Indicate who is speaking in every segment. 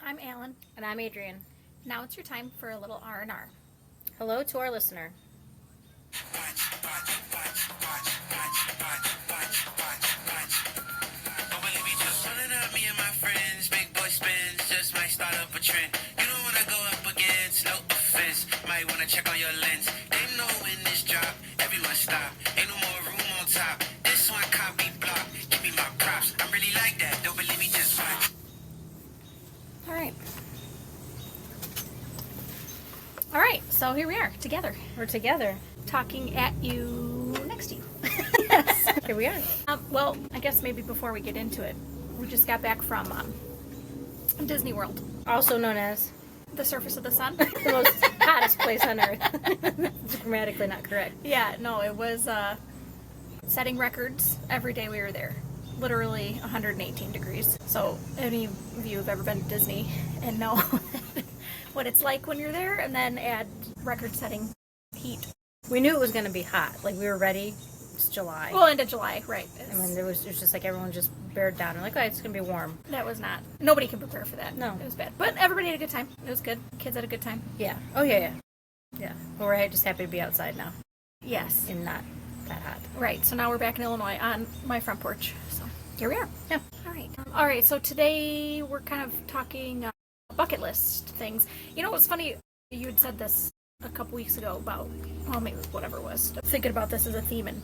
Speaker 1: I'm Allyn.
Speaker 2: And I'm Adrien.
Speaker 1: Now it's your time for a little R&R.
Speaker 2: Hello to our listener.
Speaker 3: Me and my friends, big boy spins, just might start up a trend. You don't wanna go up against, no offense. Might wanna check on your lens. They know when this drop, everyone stop. Ain't no more room on top. This one can't be blocked. Give me my props. I'm really like that. Don't believe me, just watch.
Speaker 1: All right, so here we are, together.
Speaker 2: We're together.
Speaker 1: Talking at you, next to you.
Speaker 2: Yes. Here we are.
Speaker 1: Well, I guess maybe before we get into it, we just got back from Disney World.
Speaker 2: Also known as
Speaker 1: The surface of the sun.
Speaker 2: the most hottest place on earth. It's grammatically not correct.
Speaker 1: Yeah, no, it was setting records every day we were there. Literally 118 degrees. So any of you have ever been to Disney and know what it's like when you're there, and then add record-setting heat.
Speaker 2: We knew it was going to be hot. Like, we were ready. It's July.
Speaker 1: Well, into July, right.
Speaker 2: I mean, it was just like everyone just bared down. And like, oh, it's going to be warm.
Speaker 1: That was not. Nobody can prepare for that.
Speaker 2: No.
Speaker 1: It was bad. But everybody had a good time. It was good. Kids had a good time.
Speaker 2: Yeah. Oh, yeah. Yeah. But we're just happy to be outside now.
Speaker 1: Yes.
Speaker 2: And not that hot.
Speaker 1: Right. So now we're back in Illinois on my front porch. So here we are.
Speaker 2: Yeah.
Speaker 1: All right. So today we're kind of talking bucket list things. You know, what's funny? You had said this a couple weeks ago about, well, maybe whatever it was, thinking about this as a theme, and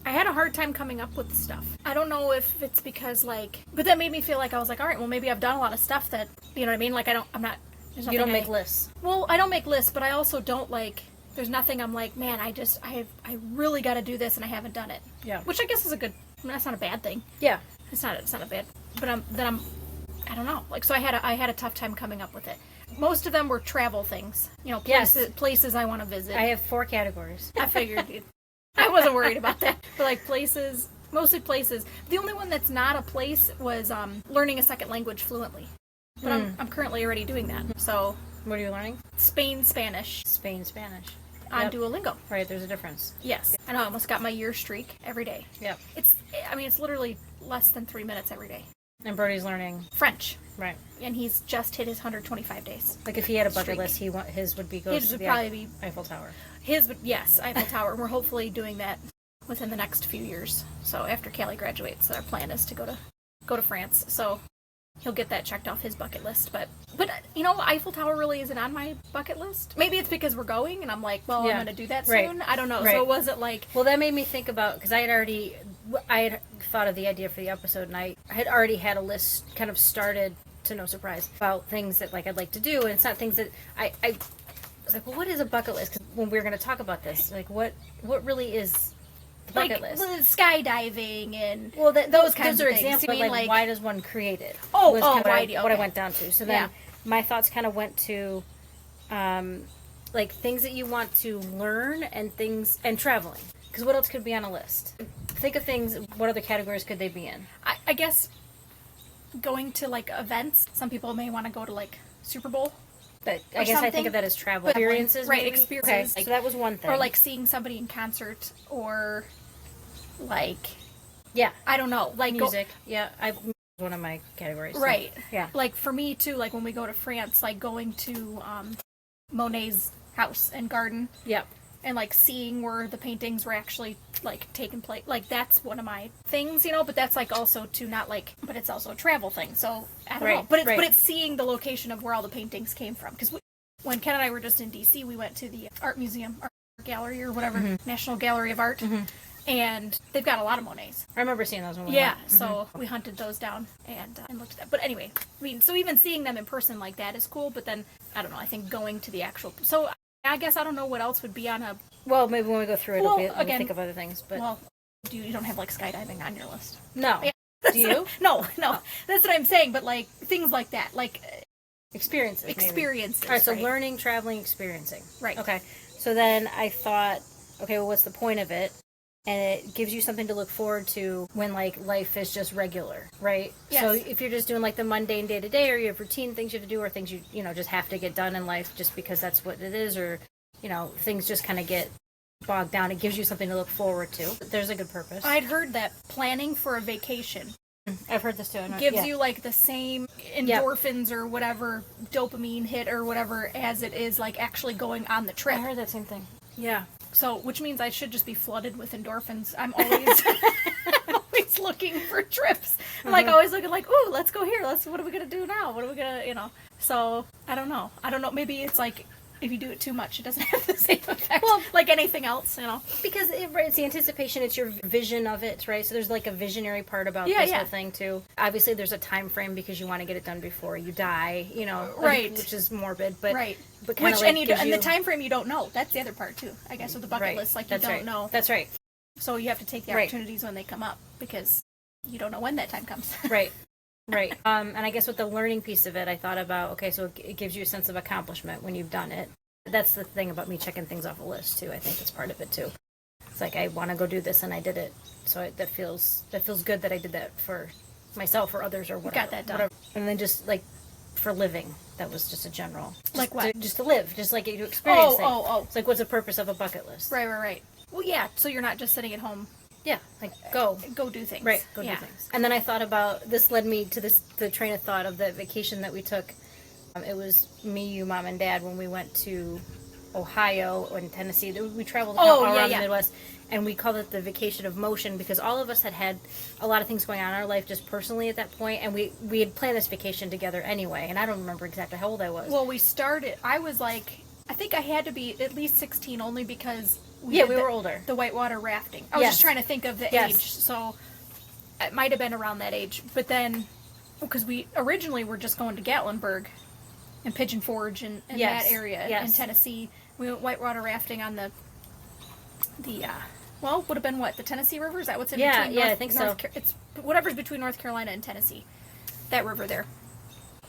Speaker 1: I had a hard time coming up with stuff. I don't know if it's because, like, but that made me feel like I was like, all right, well, maybe I've done a lot of stuff that, you know what I mean? Like,
Speaker 2: You don't make lists.
Speaker 1: Well, I don't make lists, but I also don't, like, there's nothing I'm like, man, I really got to do this and I haven't done it.
Speaker 2: Yeah.
Speaker 1: Which I guess is that's not a bad thing.
Speaker 2: Yeah.
Speaker 1: It's not a bad, but I don't know. Like, so I had a tough time coming up with it. Most of them were travel things. You know, places I want to visit.
Speaker 2: I have 4 categories.
Speaker 1: I figured I wasn't worried about that. But like places, mostly places. The only one that's not a place was learning a second language fluently. But I'm currently already doing that. So
Speaker 2: What are you learning?
Speaker 1: Spain Spanish
Speaker 2: Spain Spanish.
Speaker 1: on Duolingo.
Speaker 2: Right, there's a difference.
Speaker 1: Yes. I know, I almost got my year streak every day.
Speaker 2: Yep.
Speaker 1: It's literally less than 3 minutes every day.
Speaker 2: And Brody's learning
Speaker 1: French.
Speaker 2: Right.
Speaker 1: And he's just hit his 125 days.
Speaker 2: Like, if he had a bucket
Speaker 1: Streak.
Speaker 2: list, his would be
Speaker 1: His would probably be
Speaker 2: Eiffel Tower.
Speaker 1: Yes, Eiffel Tower. We're hopefully doing that within the next few years. So after Callie graduates, our plan is to go to France. So he'll get that checked off his bucket list. But you know, Eiffel Tower really isn't on my bucket list. Maybe it's because we're going, and I'm like, well, I'm going to do that soon. I don't know.
Speaker 2: Right.
Speaker 1: So it wasn't like...
Speaker 2: Well, that made me think about, because I had thought of the idea for the episode, and I had already had a list kind of started, to no surprise, about things that, like, I'd like to do, and it's not things that I was like, well, what is a bucket list? Because when we were going to talk about this, like, what really is the bucket list?
Speaker 1: Skydiving and
Speaker 2: those
Speaker 1: kinds
Speaker 2: are
Speaker 1: of things.
Speaker 2: examples,
Speaker 1: I mean,
Speaker 2: but, like, why does one create it?
Speaker 1: Oh,
Speaker 2: was kind of
Speaker 1: why do you?
Speaker 2: what I
Speaker 1: Okay.
Speaker 2: went down to. So then my thoughts kind of went to, like, things that you want to learn and traveling. Because what else could be on a list? Think of things, what other categories could they be in?
Speaker 1: I guess going to, like, events. Some people may want to go to, like, Super Bowl.
Speaker 2: But I guess I think of that as travel experiences.
Speaker 1: Right,
Speaker 2: maybe?
Speaker 1: experiences.
Speaker 2: Okay, so that was one thing.
Speaker 1: Or, like, seeing somebody in concert, or, like...
Speaker 2: Yeah.
Speaker 1: I don't know. Like,
Speaker 2: music. One of my categories. So.
Speaker 1: Right.
Speaker 2: Yeah.
Speaker 1: Like, for me, too, like, when we go to France, like, going to Monet's house and garden.
Speaker 2: Yep.
Speaker 1: And, like, seeing where the paintings were actually, like, taking place. Like, that's one of my things, you know? But that's, like, also, too, not, like... But it's also a travel thing, so... I don't know. But it's seeing the location of where all the paintings came from. Because when Ken and I were just in D.C., we went to the art museum, art gallery, or whatever, National Gallery of Art. Mm-hmm. And they've got a lot of Monets.
Speaker 2: I remember seeing those when we
Speaker 1: went.
Speaker 2: Mm-hmm.
Speaker 1: So we hunted those down and looked at that. But anyway, I mean, so even seeing them in person like that is cool, but then, I don't know, I think going to the actual... So I guess I don't know what else would be on a...
Speaker 2: Well, maybe when we go through it, we'll think of other things, but...
Speaker 1: Well, you don't have, like, skydiving on your list?
Speaker 2: No.
Speaker 1: Yeah.
Speaker 2: Do you?
Speaker 1: No. That's what I'm saying, but, like, things like that, like...
Speaker 2: Experiences, All right, so learning, traveling, experiencing.
Speaker 1: Right.
Speaker 2: Okay. So then I thought, okay, well, what's the point of it? And it gives you something to look forward to when, like, life is just regular, right?
Speaker 1: Yes.
Speaker 2: So if you're just doing, like, the mundane day-to-day, or you have routine things you have to do, or things you know, just have to get done in life just because that's what it is, or, you know, things just kind of get bogged down. It gives you something to look forward to. There's a good purpose.
Speaker 1: I'd heard that planning for a vacation
Speaker 2: I've heard this too.
Speaker 1: Gives you like the same endorphins or whatever dopamine hit or whatever as it is like actually going on the trip.
Speaker 2: I heard that same thing. Yeah.
Speaker 1: So, which means I should just be flooded with endorphins. I'm always always looking for trips. I'm like always looking like, ooh, let's go here. What are we gonna do now? What are we gonna, So I don't know. Maybe it's like if you do it too much, it doesn't have the same effect. Well, like anything else,
Speaker 2: Because it's the anticipation, it's your vision of it, right? So there's like a visionary part about this whole thing too. Obviously, there's a time frame because you want to get it done before you die,
Speaker 1: right?
Speaker 2: Which is morbid, but
Speaker 1: right.
Speaker 2: But
Speaker 1: which and the time frame you don't know. That's the other part too, I guess, with the bucket list. Like you don't know.
Speaker 2: That's right.
Speaker 1: So you have to take the opportunities when they come up because you don't know when that time comes.
Speaker 2: Right. Right. And I guess with the learning piece of it, I thought about, okay, so it gives you a sense of accomplishment when you've done it. That's the thing about me checking things off a list, too. I think it's part of it, too. It's like, I want to go do this, and I did it. So that feels good that I did that for myself or others or whatever.
Speaker 1: Got that done.
Speaker 2: Whatever. And then just, like, for living, that was just a general.
Speaker 1: Like what?
Speaker 2: Just to live. Just like to experience things.
Speaker 1: Oh.
Speaker 2: It's like, what's the purpose of a bucket list?
Speaker 1: Right. Well, yeah, so you're not just sitting at home.
Speaker 2: Yeah, like go
Speaker 1: do things.
Speaker 2: Right, do things. And then I thought about, this led me to the train of thought of the vacation that we took. It was me, you, Mom, and Dad when we went to Ohio and Tennessee. We traveled all around the Midwest, and we called it the vacation of motion because all of us had a lot of things going on in our life just personally at that point, and we had planned this vacation together anyway, and I don't remember exactly how old I was.
Speaker 1: Well, I was like, I think I had to be at least 16 only because
Speaker 2: we were older.
Speaker 1: The whitewater rafting. I was just trying to think of the age, so it might have been around that age. But then, because we originally were just going to Gatlinburg and Pigeon Forge and that area in Tennessee. We went whitewater rafting on the would have been what? The Tennessee River? Is that what's in between?
Speaker 2: Yeah, I think so.
Speaker 1: It's whatever's between North Carolina and Tennessee. That river there.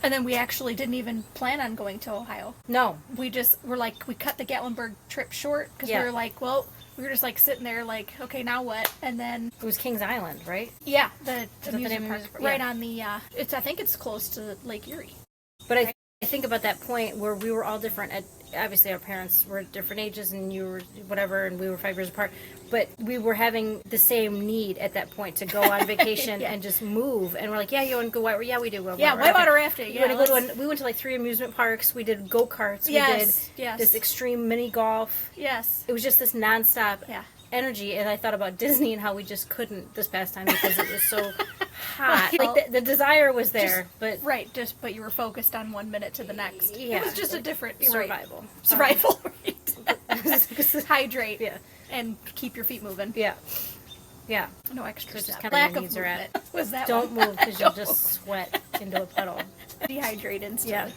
Speaker 1: And then we actually didn't even plan on going to Ohio.
Speaker 2: No.
Speaker 1: We cut the Gatlinburg trip short because we were like, well, we were just like sitting there like, okay, now what? And then...
Speaker 2: It was Kings Island, right?
Speaker 1: Yeah, the amusement park. Right on the... I think it's close to Lake Erie.
Speaker 2: But I think about that point where we were all different. Obviously, our parents were at different ages, and you were whatever, and we were 5 years apart. But we were having the same need at that point to go on vacation and just move. And we're like, yeah, you want to go whitewater? Yeah, we do.
Speaker 1: Whitewater rafting. Yeah,
Speaker 2: we went to like 3 amusement parks. We did go-karts. We did this extreme mini golf.
Speaker 1: Yes.
Speaker 2: It was just this nonstop energy. And I thought about Disney and how we just couldn't this past time because it was so hot. Like the desire was there, but
Speaker 1: you were focused on 1 minute to the next.
Speaker 2: Yeah,
Speaker 1: it was just a different
Speaker 2: survival.
Speaker 1: Survival. Hydrate.
Speaker 2: Yeah.
Speaker 1: And keep your feet moving.
Speaker 2: Yeah. Yeah.
Speaker 1: No extra
Speaker 2: stuff.
Speaker 1: Lack
Speaker 2: of movement.
Speaker 1: Was that
Speaker 2: Don't move because you'll just sweat into a puddle.
Speaker 1: Dehydrate instantly.
Speaker 2: Yeah.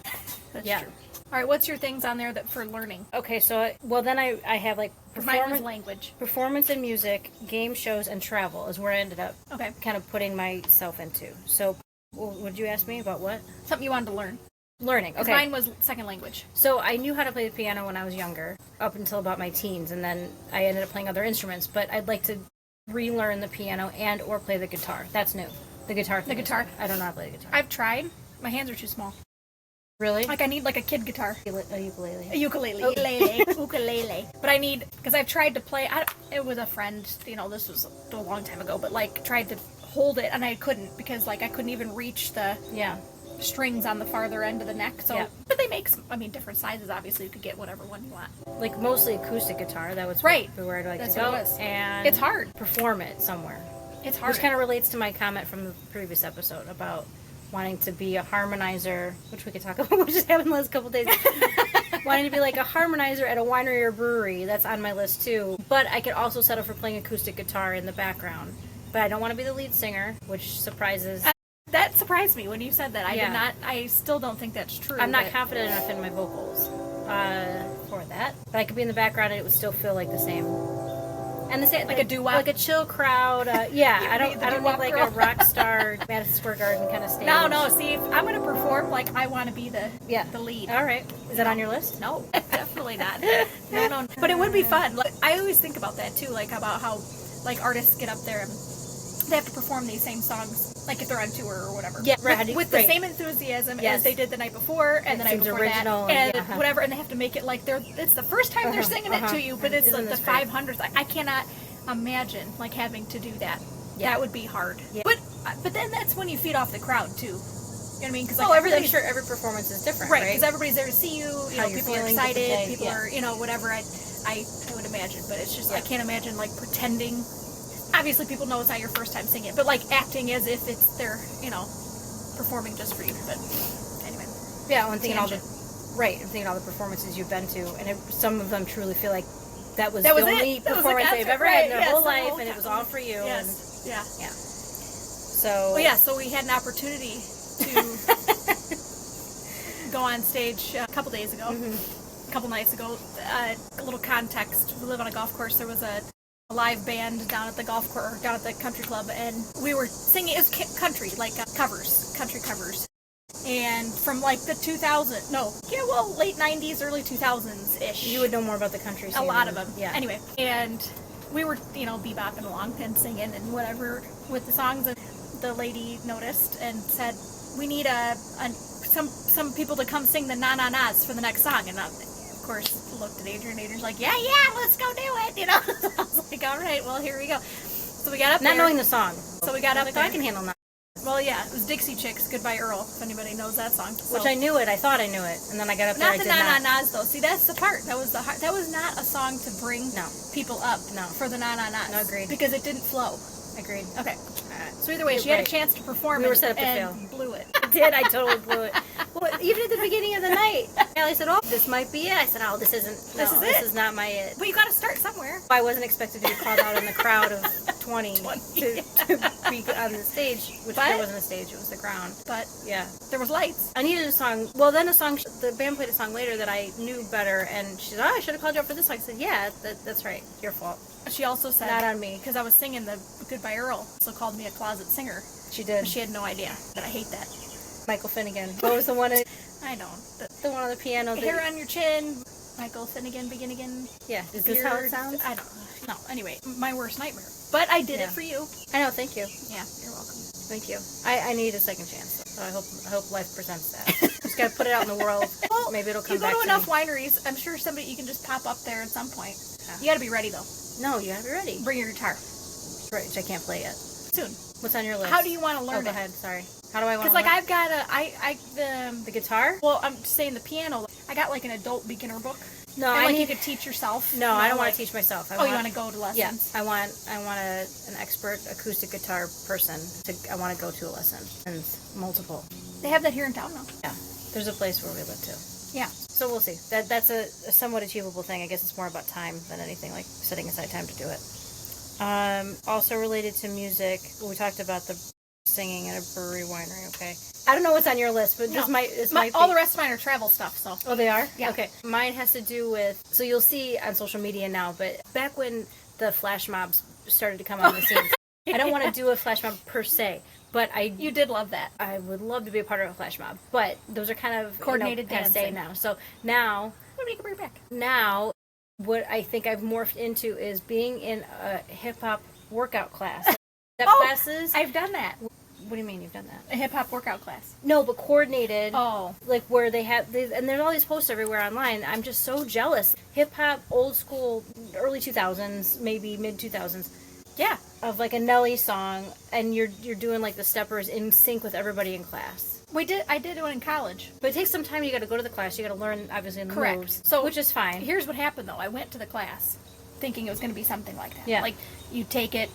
Speaker 1: That's true. All right, what's your things on there for learning?
Speaker 2: Okay, so, then I have like
Speaker 1: language.
Speaker 2: Performance and music, game shows, and travel is where I ended up kind of putting myself into. So, would you ask me about what?
Speaker 1: Something you wanted to learn.
Speaker 2: Learning, okay.
Speaker 1: Mine was second language.
Speaker 2: So I knew how to play the piano when I was younger, up until about my teens, and then I ended up playing other instruments, but I'd like to relearn the piano and or play the guitar. That's new. The guitar thing.
Speaker 1: The guitar.
Speaker 2: I don't know how to play the guitar.
Speaker 1: I've tried. My hands are too small.
Speaker 2: Really?
Speaker 1: Like I need like a kid guitar.
Speaker 2: A ukulele.
Speaker 1: A ukulele. Ukulele. Ukulele. But I need, because I've tried to play, it was a friend, this was a long time ago, but like tried to hold it and I couldn't because like I couldn't even reach the strings on the farther end of the neck. So, but they make different sizes. Obviously, you could get whatever one you want.
Speaker 2: Like mostly acoustic guitar. That was
Speaker 1: right.
Speaker 2: Where I'd like
Speaker 1: That's
Speaker 2: to go.
Speaker 1: What it was.
Speaker 2: And
Speaker 1: it's hard.
Speaker 2: Perform it somewhere.
Speaker 1: It's hard.
Speaker 2: Which kind of relates to my comment from the previous episode about wanting to be a harmonizer, which we could talk about, which just happened the last couple days. Wanting to be like a harmonizer at a winery or brewery. That's on my list too. But I could also settle for playing acoustic guitar in the background. But I don't want to be the lead singer, which surprises.
Speaker 1: That surprised me when you said that. I still don't think that's true.
Speaker 2: I'm not confident enough in my vocals for that. But I could be in the background and it would still feel like the same. And the same,
Speaker 1: like a doo-wop?
Speaker 2: Like a chill crowd. I don't need like a rock star Madison Square Garden kind of stage.
Speaker 1: No. See, if I'm going to perform, like I want to be the lead.
Speaker 2: All right. Is that on your list?
Speaker 1: No, definitely not. No. But it would be fun. Like, I always think about that too, like about how like artists get up there and they have to perform these same songs, like if they're on tour or whatever.
Speaker 2: Yeah, right.
Speaker 1: With the same enthusiasm as they did the night before and the night before original that, and whatever, and they have to make it like it's the first time they're singing it to you, but it's like the 500th. I cannot imagine like having to do that. Yeah. That would be hard. Yeah. But but then that's when you feed off the crowd too. You know what I mean? Because
Speaker 2: I'm sure every performance is different, right?
Speaker 1: Because everybody's there to see you. You know, people are excited. People are, whatever. I would imagine, but it's just I can't imagine like pretending. Obviously, people know it's not your first time singing it, but like acting as if it's their, performing just for you. But anyway,
Speaker 2: I'm thinking all the performances you've been to, and some of them truly feel like that was the only performance they've ever had in their whole life, and it was all for you.
Speaker 1: Yes.
Speaker 2: And, yeah. So.
Speaker 1: Well, so we had an opportunity to go on stage a couple days ago, a couple nights ago. A little context: we live on a golf course. There was a live band down at the golf course, down at the country club, and we were singing. It was country, like country covers, and from like the late 90s, early 2000s ish.
Speaker 2: You would know more about the country scene.
Speaker 1: A lot of them,
Speaker 2: yeah.
Speaker 1: Anyway, and we were bebopping along and singing and whatever with the songs, and the lady noticed and said, "We need some people to come sing the na na nas for the next song," and of course, looked at Adrien. Adrien's like, yeah, let's go do it, I was like, all right, well, here we go. So we got up there.
Speaker 2: Not knowing the song.
Speaker 1: So we got up there.
Speaker 2: I can handle that.
Speaker 1: Well, yeah, it was Dixie Chicks, Goodbye Earl, if anybody knows that song. So.
Speaker 2: Which I knew it. I thought I knew it. And then I got up there,
Speaker 1: not the na-na-nas, though. See, that's the part. That was that was not a song to bring people up for the na-na-nas.
Speaker 2: No, agreed.
Speaker 1: Because it didn't flow.
Speaker 2: Agreed.
Speaker 1: Okay. So either way, she had a chance to perform and blew it.
Speaker 2: I did. I totally blew it. Well, even at the beginning of the night, Allie said, "Oh, this might be it." I said, "Oh, this isn't. This is not my it."
Speaker 1: But you got to start somewhere.
Speaker 2: I wasn't expected to be called out in the crowd of 20 to be on the stage, which there wasn't a stage; it was the ground.
Speaker 1: But
Speaker 2: yeah,
Speaker 1: there was lights.
Speaker 2: I needed a song. Well, then the band played a song later that I knew better, and she said, "Oh, I should have called you up for this song." I said, "Yeah, that's right. Your fault."
Speaker 1: She also said,
Speaker 2: "Not on me,"
Speaker 1: because I was singing the Goodbye Earl, so called me a closet singer.
Speaker 2: She did.
Speaker 1: She had no idea that I hate that.
Speaker 2: Michael Finnegan. What was the one?
Speaker 1: I don't.
Speaker 2: The one on the piano.
Speaker 1: Hair on your chin. Michael Finnegan, begin again.
Speaker 2: Yeah. Is this how it sounds?
Speaker 1: I don't know. No. Anyway, my worst nightmare. But I did it for you.
Speaker 2: I know. Thank you.
Speaker 1: Yeah. You're welcome.
Speaker 2: Thank you. I need a second chance. So I hope life presents that. Just gotta put it out in the world. Well, maybe it'll come back to me.
Speaker 1: You go to enough wineries. I'm sure you can just pop up there at some point. Yeah. You gotta be ready though.
Speaker 2: No, you gotta be ready.
Speaker 1: Bring your guitar.
Speaker 2: Right, which I can't play yet.
Speaker 1: Soon.
Speaker 2: What's on your list?
Speaker 1: How do you want to learn it?
Speaker 2: Go ahead. Sorry. How do I want to
Speaker 1: learn?
Speaker 2: Because
Speaker 1: I've got
Speaker 2: the guitar?
Speaker 1: Well, I'm saying the piano. I got like an adult beginner book.
Speaker 2: No,
Speaker 1: and you could teach yourself.
Speaker 2: No, I don't want to teach myself.
Speaker 1: You want to go to lessons?
Speaker 2: Yeah, I want an expert acoustic guitar person. I want to go to a lesson and multiple.
Speaker 1: They have that here in town now.
Speaker 2: Yeah, there's a place where we live too.
Speaker 1: Yeah.
Speaker 2: So we'll see. That's a somewhat achievable thing. I guess it's more about time than anything, like setting aside time to do it. Also related to music, we talked about the singing at a brewery winery. Okay. I don't know what's on your list, but this might be.
Speaker 1: All the rest of mine are travel stuff. So.
Speaker 2: Oh, they are?
Speaker 1: Yeah.
Speaker 2: Okay. Mine has to do with. So you'll see on social media now, but back when the flash mobs started to come on the scene, I don't want to do a flash mob per se. But
Speaker 1: you did love that.
Speaker 2: I would love to be a part of a flash mob, but those are kind of
Speaker 1: coordinated dancing
Speaker 2: now. So now,
Speaker 1: maybe you can bring it back.
Speaker 2: Now, what I think I've morphed into is being in a hip hop workout class. Classes.
Speaker 1: I've done that.
Speaker 2: What do you mean you've done that?
Speaker 1: A hip hop workout class.
Speaker 2: No, but coordinated.
Speaker 1: Oh,
Speaker 2: like where they have and there's all these posts everywhere online. I'm just so jealous. Hip hop, old school, early 2000s, maybe mid 2000s.
Speaker 1: Yeah,
Speaker 2: of like a Nelly song, and you're doing like the steppers in sync with everybody in class.
Speaker 1: I did it in college,
Speaker 2: but it takes some time. You got to go to the class. You got to learn obviously the moves.
Speaker 1: So
Speaker 2: which is fine.
Speaker 1: Here's what happened though. I went to the class thinking it was going to be something like that.
Speaker 2: Yeah.
Speaker 1: Like you take it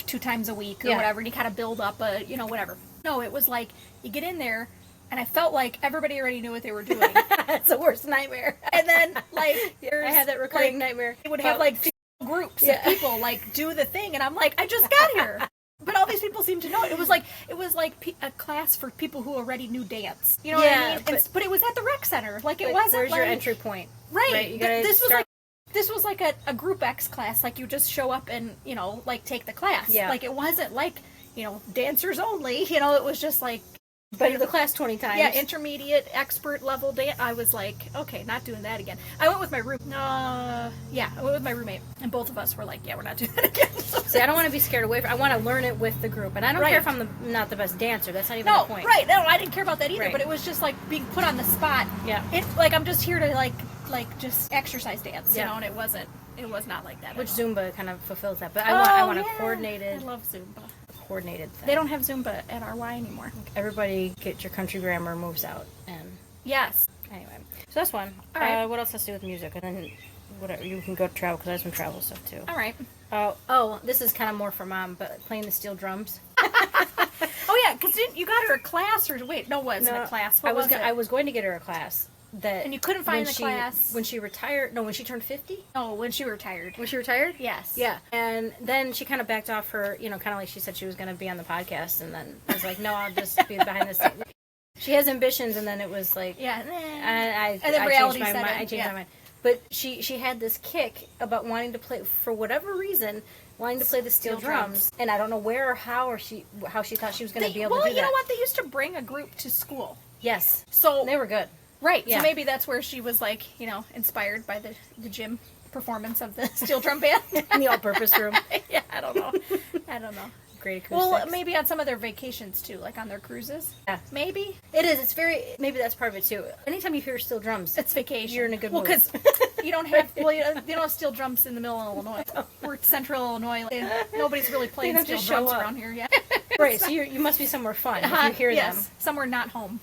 Speaker 1: 2 times a week or whatever, and you kind of build up whatever. No, it was like you get in there, and I felt like everybody already knew what they were doing.
Speaker 2: That's the worst nightmare.
Speaker 1: And then like
Speaker 2: I had that recurring nightmare.
Speaker 1: It would have like groups of people like do the thing, and I'm like, I just got here. But all these people seem to know it. It was like a class for people who already knew dance. You know what I mean? But it was at the rec center. Like it wasn't.
Speaker 2: Where's your entry point?
Speaker 1: Right.
Speaker 2: You
Speaker 1: this was like a group X class. Like you just show up and like take the class.
Speaker 2: Yeah.
Speaker 1: Like it wasn't like dancers only. It was just like.
Speaker 2: Been to the class 20 times.
Speaker 1: Yeah, intermediate, expert level dance. I was like, okay, not doing that again. I went with my roommate. I went with my roommate, and both of us were like, yeah, we're not doing that again.
Speaker 2: See, I don't want to be scared away. I want to learn it with the group, and I don't care if I'm not the best dancer. That's not even the point.
Speaker 1: Right? No, I didn't care about that either. Right. But it was just like being put on the spot.
Speaker 2: Yeah.
Speaker 1: I'm just here to like just exercise dance, and it wasn't. It was not like that.
Speaker 2: Which Zumba kind of fulfills that, but I want a coordinated.
Speaker 1: I love Zumba.
Speaker 2: coordinated thing.
Speaker 1: They don't have Zumba at RY anymore.
Speaker 2: Everybody get your country grammar moves out. And
Speaker 1: Yes.
Speaker 2: anyway, so that's one.
Speaker 1: All right.
Speaker 2: What else has to do with music? And then whatever, you can go travel, because I have some travel stuff too.
Speaker 1: All right.
Speaker 2: Oh, this is kind of more for Mom, but playing the steel drums.
Speaker 1: Oh yeah, because you got her a class, or wait, no, it wasn't a class. What was it?
Speaker 2: I was going to get her a class.
Speaker 1: And you couldn't find
Speaker 2: when
Speaker 1: the
Speaker 2: she,
Speaker 1: class?
Speaker 2: when she retired. No, when she turned 50.
Speaker 1: Oh, when she retired.
Speaker 2: Was she retired?
Speaker 1: Yes.
Speaker 2: Yeah. And then she kind of backed off her, kind of like she said she was going to be on the podcast, and then I was like, no, I'll just be behind the scenes. She has ambitions, and then it was like,
Speaker 1: Yeah.
Speaker 2: and
Speaker 1: then
Speaker 2: I
Speaker 1: reality
Speaker 2: changed my
Speaker 1: set
Speaker 2: mind.
Speaker 1: in,
Speaker 2: I changed
Speaker 1: yeah.
Speaker 2: my mind. But she had this kick about wanting to play, for whatever reason, wanting to play the steel drums. And I don't know where or how she thought she was going to be able to do that.
Speaker 1: Well, you know what? They used to bring a group to school.
Speaker 2: Yes.
Speaker 1: So
Speaker 2: And they were good.
Speaker 1: Right.
Speaker 2: Yeah.
Speaker 1: So maybe that's where she was like, inspired by the gym performance of the steel drum band.
Speaker 2: In the all-purpose room.
Speaker 1: Yeah, I don't know.
Speaker 2: Great acoustics.
Speaker 1: Well, maybe on some of their vacations too, like on their cruises.
Speaker 2: Yeah.
Speaker 1: Maybe.
Speaker 2: It is. It's very, maybe that's part of it too. Anytime you hear steel drums,
Speaker 1: It's vacation.
Speaker 2: You're in a good
Speaker 1: well,
Speaker 2: mood.
Speaker 1: because you don't have you don't have steel drums in the middle of Illinois. We're central Illinois. And nobody's really playing
Speaker 2: don't
Speaker 1: steel
Speaker 2: just show
Speaker 1: drums
Speaker 2: up.
Speaker 1: around here yet.
Speaker 2: right, so you must be somewhere fun if you hear
Speaker 1: yes,
Speaker 2: them.
Speaker 1: somewhere not home.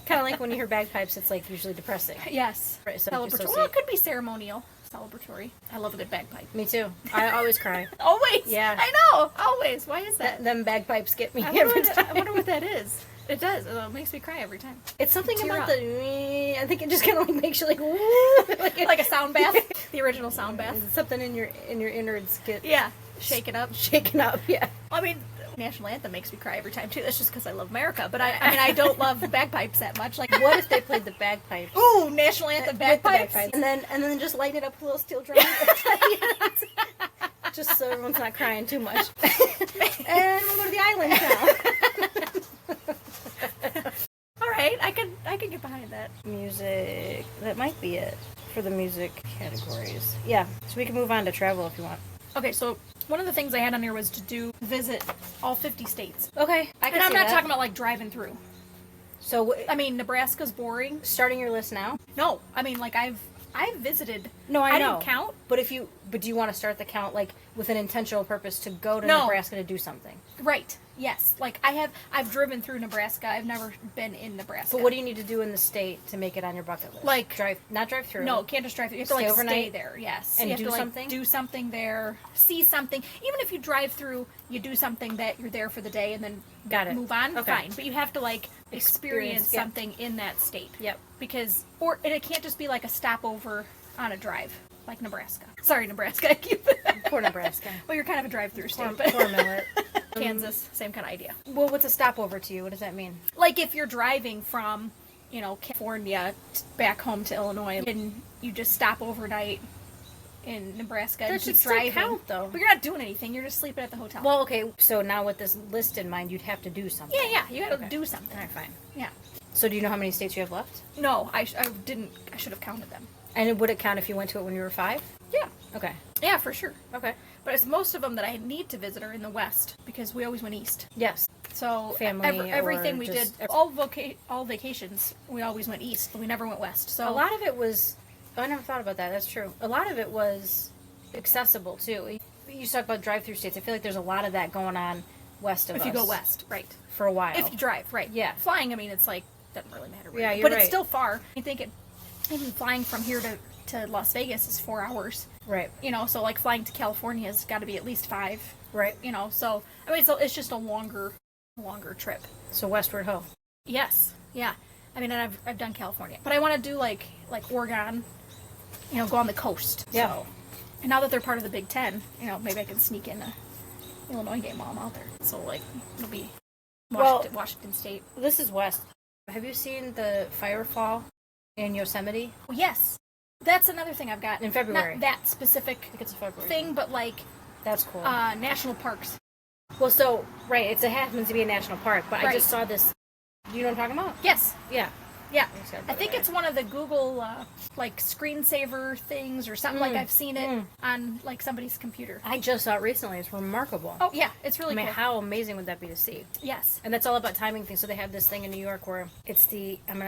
Speaker 2: Kind of like when you hear bagpipes, it's like usually depressing.
Speaker 1: Yes.
Speaker 2: Right, so
Speaker 1: Celebratory.
Speaker 2: dissociate.
Speaker 1: Well, it could be ceremonial. Celebratory. I love a good bagpipe.
Speaker 2: Me too. I always cry.
Speaker 1: Always.
Speaker 2: Yeah.
Speaker 1: I know. Always. Why is that?
Speaker 2: Them bagpipes get me
Speaker 1: I
Speaker 2: every
Speaker 1: wonder,
Speaker 2: time.
Speaker 1: I wonder what that is. It does. It makes me cry every time.
Speaker 2: It's something
Speaker 1: Tear
Speaker 2: about
Speaker 1: up.
Speaker 2: I think it just kind of like makes you like, woo,
Speaker 1: Like a sound bath. The original sound bath.
Speaker 2: something in your innards get
Speaker 1: Yeah. Shake it up.
Speaker 2: shaken up. Yeah.
Speaker 1: I mean, national anthem makes me cry every time too. That's just because I love America. But I don't love bagpipes that much. Like,
Speaker 2: What if they played the bagpipes?
Speaker 1: ooh, national anthem
Speaker 2: With the
Speaker 1: bagpipes.
Speaker 2: and then just light it up with a little steel drum. Just so everyone's not crying too much. And we'll go to the island now.
Speaker 1: All right, I could get behind that.
Speaker 2: Music. That might be it for the music categories. Yeah. So we can move on to travel if you want.
Speaker 1: Okay, so one of the things I had on here was to visit all 50 states.
Speaker 2: Okay. I can
Speaker 1: And I'm
Speaker 2: see
Speaker 1: not
Speaker 2: that.
Speaker 1: talking about like driving through.
Speaker 2: So
Speaker 1: I mean, Nebraska's boring.
Speaker 2: starting your list now?
Speaker 1: No, I mean like I've visited.
Speaker 2: No, I know.
Speaker 1: didn't count.
Speaker 2: But do you want to start the count like with an intentional purpose to go to
Speaker 1: No.
Speaker 2: Nebraska to do something?
Speaker 1: Right. Yes. Like I've driven through Nebraska. I've never been in Nebraska.
Speaker 2: But what do you need to do in the state to make it on your bucket list?
Speaker 1: Like-
Speaker 2: not drive through.
Speaker 1: No, can't just drive through. You have to
Speaker 2: Stay
Speaker 1: like
Speaker 2: overnight?
Speaker 1: stay there. Yes.
Speaker 2: And
Speaker 1: you have
Speaker 2: do
Speaker 1: to, like,
Speaker 2: something?
Speaker 1: Do something there. See something. Even if you drive through, you do something that you're there for the day and then
Speaker 2: Got it.
Speaker 1: move on.
Speaker 2: Okay.
Speaker 1: Fine. But you have to like experience
Speaker 2: yeah.
Speaker 1: something in that state.
Speaker 2: Yep.
Speaker 1: And it can't just be like a stopover on a drive like Nebraska. Sorry, Nebraska. I keep
Speaker 2: Poor Nebraska.
Speaker 1: Well, you're kind of a drive-through
Speaker 2: Poor,
Speaker 1: state, but
Speaker 2: poor Millet.
Speaker 1: Kansas, same kind of idea.
Speaker 2: Well, what's a stopover to you? What does that mean?
Speaker 1: Like if you're driving from, California back home to Illinois, and you just stop overnight in Nebraska
Speaker 2: That
Speaker 1: and
Speaker 2: should
Speaker 1: keep
Speaker 2: still
Speaker 1: driving.
Speaker 2: count, though.
Speaker 1: But you're not doing anything. You're just sleeping at the hotel.
Speaker 2: Well, okay, so now with this list in mind, you'd have to do something.
Speaker 1: yeah, you got to
Speaker 2: Okay.
Speaker 1: do something.
Speaker 2: All right, fine.
Speaker 1: Yeah.
Speaker 2: So do you know how many states you have left?
Speaker 1: No, I didn't. I should have counted them.
Speaker 2: And would it count if you went to it when you were 5?
Speaker 1: Yeah.
Speaker 2: Okay.
Speaker 1: Yeah, for sure.
Speaker 2: Okay.
Speaker 1: But it's most of them that I need to visit are in the West because we always went east.
Speaker 2: Yes.
Speaker 1: So
Speaker 2: Family
Speaker 1: everything
Speaker 2: or
Speaker 1: we
Speaker 2: just
Speaker 1: did, all vacations, we always went east, but we never went west. So
Speaker 2: A lot of it was. Oh, I never thought about that. That's true. A lot of it was accessible too. You talk about drive-through states. I feel like there's a lot of that going on west of us.
Speaker 1: if you go west, right?
Speaker 2: for a while.
Speaker 1: If you drive, right?
Speaker 2: Yeah.
Speaker 1: Flying, I mean, it's like doesn't really matter. Where
Speaker 2: Yeah,
Speaker 1: you go.
Speaker 2: you're
Speaker 1: but
Speaker 2: right.
Speaker 1: it's still far. I think even flying from here to Las Vegas is 4 hours.
Speaker 2: Right.
Speaker 1: So like flying to California has got to be at least 5.
Speaker 2: Right.
Speaker 1: So I mean, it's just a longer trip.
Speaker 2: So westward ho.
Speaker 1: Yes. Yeah. I mean, and I've done California, but I want to do like Oregon. Go on the coast.
Speaker 2: Yeah.
Speaker 1: So, and now that they're part of the Big Ten, maybe I can sneak in a Illinois game while I'm out there. So like it'll be Washington State.
Speaker 2: This is west. Have you seen the firefall in Yosemite?
Speaker 1: Oh, yes. That's another thing I've got.
Speaker 2: In February.
Speaker 1: Not that specific
Speaker 2: I think it's a February
Speaker 1: thing, but like
Speaker 2: That's cool.
Speaker 1: national parks.
Speaker 2: Well, so right, it happens to be a national park, but I
Speaker 1: Right.
Speaker 2: just saw this. You know what I'm talking about?
Speaker 1: Yes.
Speaker 2: Yeah.
Speaker 1: Yeah.
Speaker 2: Just gotta put
Speaker 1: I
Speaker 2: it
Speaker 1: think
Speaker 2: away.
Speaker 1: it's one of the Google like screensaver things or something. Like I've seen it on like somebody's computer.
Speaker 2: I just saw it recently. It's remarkable.
Speaker 1: Oh yeah, it's really
Speaker 2: I mean,
Speaker 1: cool.
Speaker 2: how amazing would that be to see?
Speaker 1: Yes.
Speaker 2: And that's all about timing things. So they have this thing in New York where it's I'm